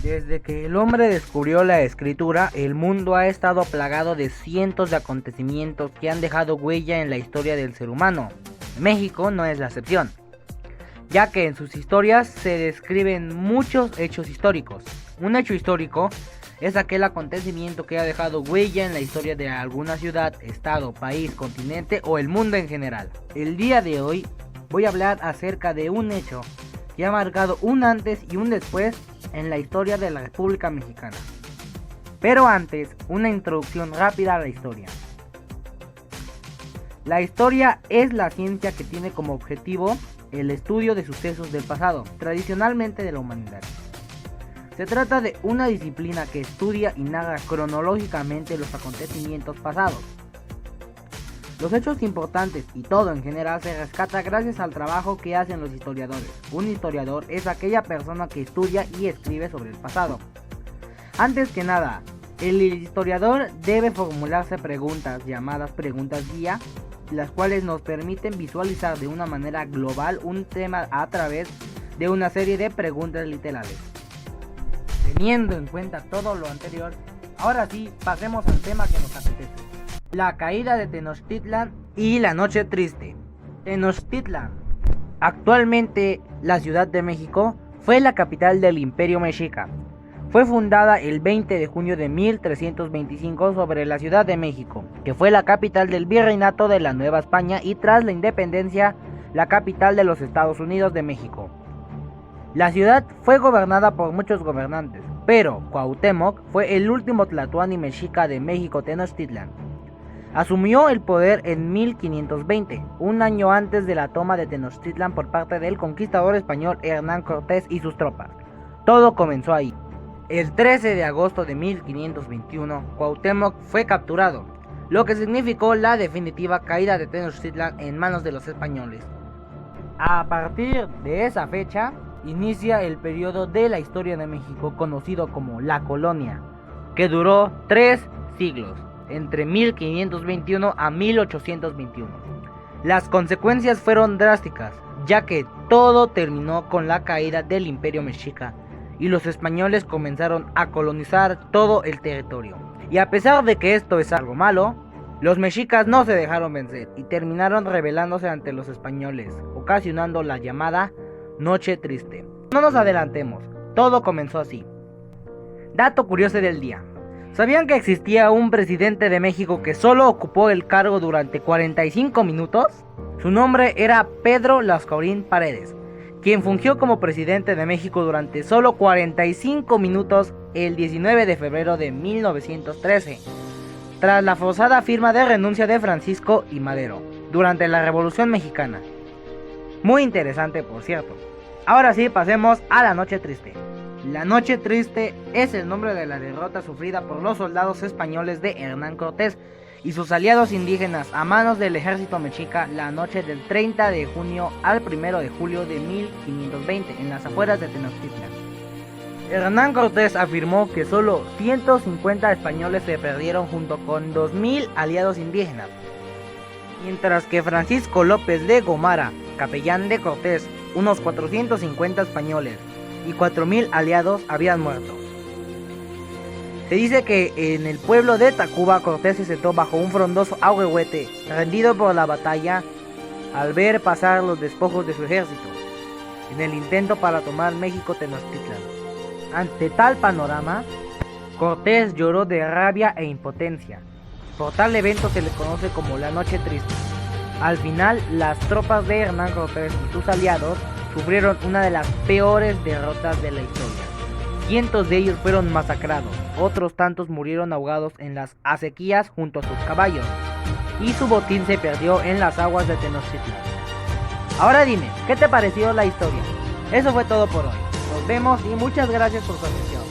Desde que el hombre descubrió la escritura, el mundo ha estado plagado de cientos de acontecimientos que han dejado huella en la historia del ser humano. México no es la excepción, ya que en sus historias se describen muchos hechos históricos. Un hecho histórico es aquel acontecimiento que ha dejado huella en la historia de alguna ciudad, estado, país, continente o el mundo en general. El día de hoy voy a hablar acerca de un hecho que ha marcado un antes y un después en la historia de la República Mexicana. Pero antes, una introducción rápida a la historia. La historia es la ciencia que tiene como objetivo el estudio de sucesos del pasado, tradicionalmente de la humanidad. Se trata de una disciplina que estudia y narra cronológicamente los acontecimientos pasados. Los hechos importantes y todo en general se rescata gracias al trabajo que hacen los historiadores. Un historiador es aquella persona que estudia y escribe sobre el pasado. Antes que nada, el historiador debe formularse preguntas llamadas preguntas guía, las cuales nos permiten visualizar de una manera global un tema a través de una serie de preguntas literales. Teniendo en cuenta todo lo anterior, ahora sí, pasemos al tema que nos apetece. La caída de Tenochtitlan y la noche triste. Tenochtitlan, actualmente la Ciudad de México, fue la capital del Imperio Mexica. Fue fundada el 20 de junio de 1325 sobre la Ciudad de México, que fue la capital del Virreinato de la Nueva España y tras la independencia, la capital de los Estados Unidos de México. La ciudad fue gobernada por muchos gobernantes, pero Cuauhtémoc fue el último tlatoani mexica de México Tenochtitlan. Asumió el poder en 1520, un año antes de la toma de Tenochtitlan por parte del conquistador español Hernán Cortés y sus tropas. Todo comenzó ahí. El 13 de agosto de 1521, Cuauhtémoc fue capturado, lo que significó la definitiva caída de Tenochtitlan en manos de los españoles. A partir de esa fecha, inicia el periodo de la historia de México conocido como la Colonia, que duró 3 siglos, entre 1521 a 1821. Las consecuencias fueron drásticas, ya que todo terminó con la caída del Imperio Mexica y los españoles comenzaron a colonizar todo el territorio. Y a pesar de que esto es algo malo, los mexicas no se dejaron vencer y terminaron rebelándose ante los españoles, ocasionando la llamada Noche Triste. No nos adelantemos, todo comenzó así. Dato curioso del día. ¿Sabían que existía un presidente de México que solo ocupó el cargo durante 45 minutos? Su nombre era Pedro Lascaurín Paredes, quien fungió como presidente de México durante solo 45 minutos el 19 de febrero de 1913, tras la forzada firma de renuncia de Francisco I. Madero, durante la Revolución Mexicana. Muy interesante, por cierto. Ahora sí, pasemos a la Noche Triste. La Noche Triste es el nombre de la derrota sufrida por los soldados españoles de Hernán Cortés y sus aliados indígenas a manos del ejército mexica la noche del 30 de junio al 1 de julio de 1520 en las afueras de Tenochtitlan. Hernán Cortés afirmó que solo 150 españoles se perdieron junto con 2000 aliados indígenas, mientras que Francisco López de Gomara, capellán de Cortés, unos 450 españoles y 4000 aliados habían muerto. Se dice que en el pueblo de Tacuba Cortés se sentó bajo un frondoso ahuehuete, rendido por la batalla al ver pasar los despojos de su ejército, en el intento para tomar México Tenochtitlan. Ante tal panorama, Cortés lloró de rabia e impotencia. Por tal evento se le conoce como la Noche Triste. Al final, las tropas de Hernán Cortés y sus aliados sufrieron una de las peores derrotas de la historia. Cientos de ellos fueron masacrados, otros tantos murieron ahogados en las acequias junto a sus caballos, y su botín se perdió en las aguas de Tenochtitlan. Ahora dime, ¿qué te pareció la historia? Eso fue todo por hoy. Nos vemos y muchas gracias por su atención.